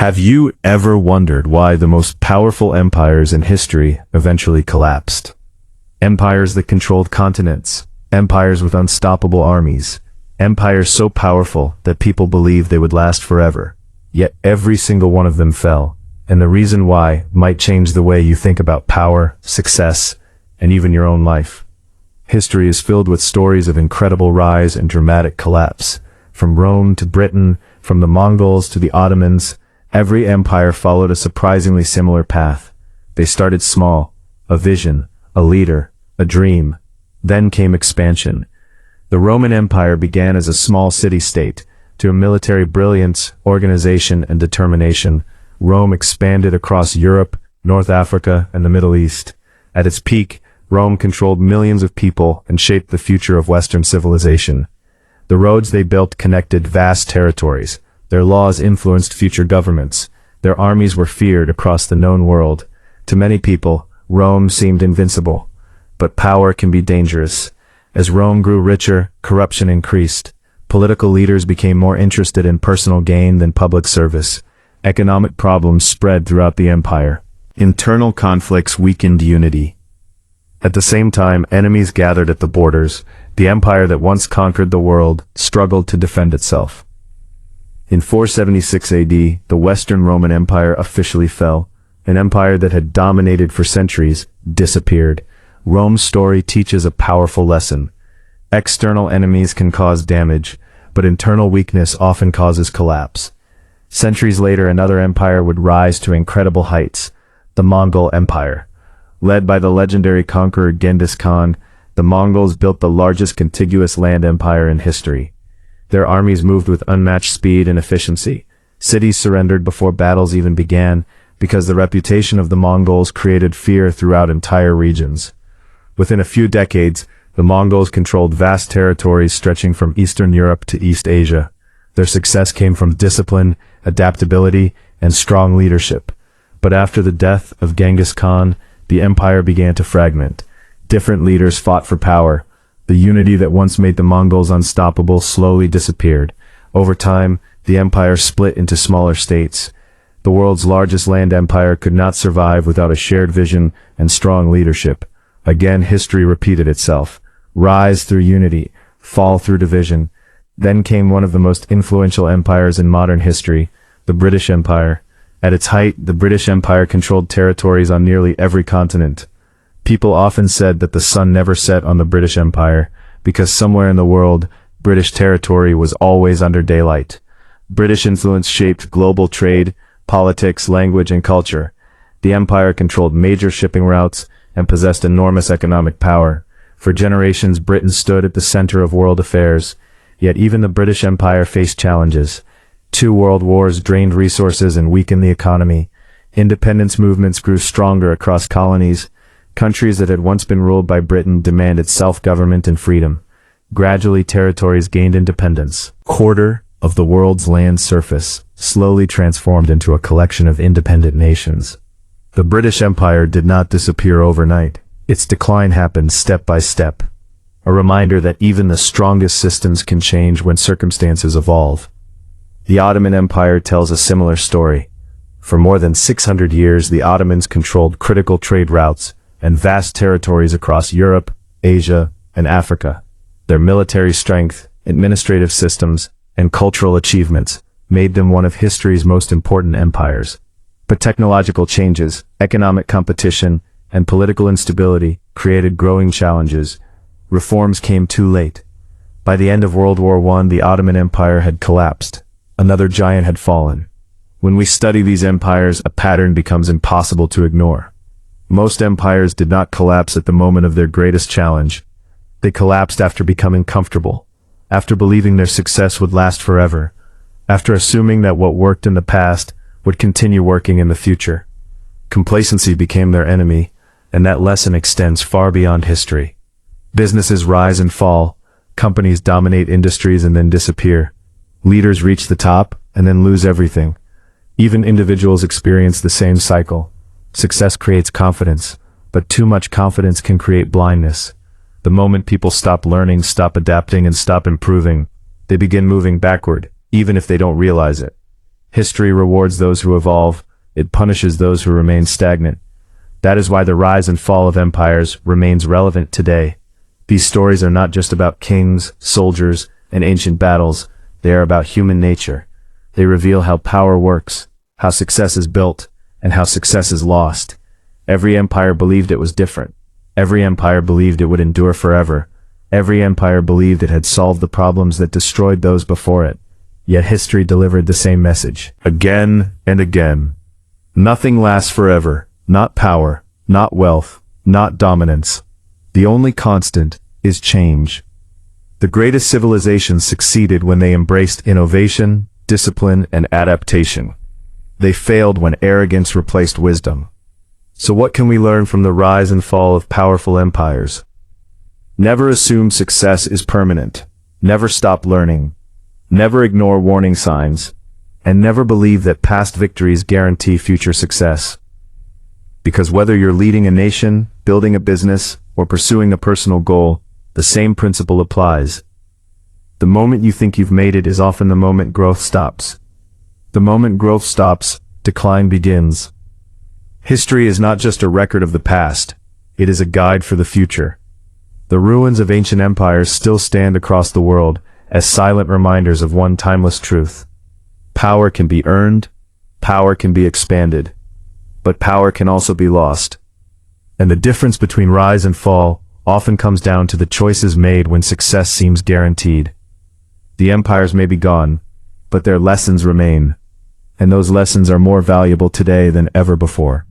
Have you ever wondered why the most powerful empires in history eventually collapsed? Empires that controlled continents, empires with unstoppable armies, empires so powerful that people believed they would last forever. Yet every single one of them fell, and the reason why might change the way you think about power, success, and even your own life. History is filled with stories of incredible rise and dramatic collapse. From Rome to Britain, from the Mongols to the Ottomans, every empire followed a surprisingly similar path. They started small, a vision, a leader, a dream. Then came expansion. The Roman Empire began as a small city-state. To a military brilliance, organization, and determination, Rome expanded across Europe, North Africa, and the Middle East. At its peak, Rome controlled millions of people and shaped the future of Western civilization. The roads they built connected vast territories. Their laws influenced future governments. Their armies were feared across the known world. To many people, Rome seemed invincible. But power can be dangerous. As Rome grew richer, corruption increased. Political leaders became more interested in personal gain than public service. Economic problems spread throughout the empire. Internal conflicts weakened unity. At the same time, enemies gathered at the borders. The empire that once conquered the world struggled to defend itself. In 476 AD, the Western Roman Empire officially fell. An empire that had dominated for centuries disappeared. Rome's story teaches a powerful lesson. External enemies can cause damage, but internal weakness often causes collapse. Centuries later, another empire would rise to incredible heights, the Mongol Empire. Led by the legendary conqueror Genghis Khan, the Mongols built the largest contiguous land empire in history. Their armies moved with unmatched speed and efficiency. Cities surrendered before battles even began, because the reputation of the Mongols created fear throughout entire regions. Within a few decades, the Mongols controlled vast territories stretching from Eastern Europe to East Asia. Their success came from discipline, adaptability, and strong leadership. But after the death of Genghis Khan, the empire began to fragment. Different leaders fought for power. The unity that once made the Mongols unstoppable slowly disappeared. Over time, the empire split into smaller states. The world's largest land empire could not survive without a shared vision and strong leadership. Again, history repeated itself. Rise through unity, fall through division. Then came one of the most influential empires in modern history, the British Empire. At its height, the British Empire controlled territories on nearly every continent. People often said that the sun never set on the British Empire, because somewhere in the world, British territory was always under daylight. British influence shaped global trade, politics, language, and culture. The empire controlled major shipping routes and possessed enormous economic power. For generations, Britain stood at the center of world affairs. Yet even the British Empire faced challenges. 2 world wars drained resources and weakened the economy. Independence movements grew stronger across colonies. Countries that had once been ruled by Britain demanded self-government and freedom. Gradually, territories gained independence. Quarter of the world's land surface slowly transformed into a collection of independent nations. The British Empire did not disappear overnight. Its decline happened step by step. A reminder that even the strongest systems can change when circumstances evolve. The Ottoman Empire tells a similar story. For more than 600 years, the Ottomans controlled critical trade routes and vast territories across Europe, Asia, and Africa. Their military strength, administrative systems, and cultural achievements made them one of history's most important empires. But technological changes, economic competition, and political instability created growing challenges. Reforms came too late. By the end of World War I, the Ottoman Empire had collapsed. Another giant had fallen. When we study these empires, a pattern becomes impossible to ignore. Most empires did not collapse at the moment of their greatest challenge. They collapsed after becoming comfortable, after believing their success would last forever, after assuming that what worked in the past would continue working in the future. Complacency became their enemy, and that lesson extends far beyond history. Businesses rise and fall, companies dominate industries and then disappear. Leaders reach the top and then lose everything. Even individuals experience the same cycle. Success creates confidence, but too much confidence can create blindness. The moment people stop learning, stop adapting, and stop improving, they begin moving backward, even if they don't realize it. History rewards those who evolve, it punishes those who remain stagnant. That is why the rise and fall of empires remains relevant today. These stories are not just about kings, soldiers, and ancient battles, they are about human nature. They reveal how power works, how success is built, and how success is lost. Every empire believed it was different. Every empire believed it would endure forever. Every empire believed it had solved the problems that destroyed those before it. Yet history delivered the same message, again and again. Nothing lasts forever, not power, not wealth, not dominance. The only constant is change. The greatest civilizations succeeded when they embraced innovation, discipline, and adaptation. They failed when arrogance replaced wisdom. So what can we learn from the rise and fall of powerful empires? Never assume success is permanent. Never stop learning. Never ignore warning signs. And never believe that past victories guarantee future success. Because whether you're leading a nation, building a business, or pursuing a personal goal, the same principle applies. The moment you think you've made it is often the moment growth stops. The moment growth stops, decline begins. History is not just a record of the past, it is a guide for the future. The ruins of ancient empires still stand across the world as silent reminders of one timeless truth. Power can be earned, power can be expanded, but power can also be lost. And the difference between rise and fall often comes down to the choices made when success seems guaranteed. The empires may be gone, but their lessons remain, and those lessons are more valuable today than ever before.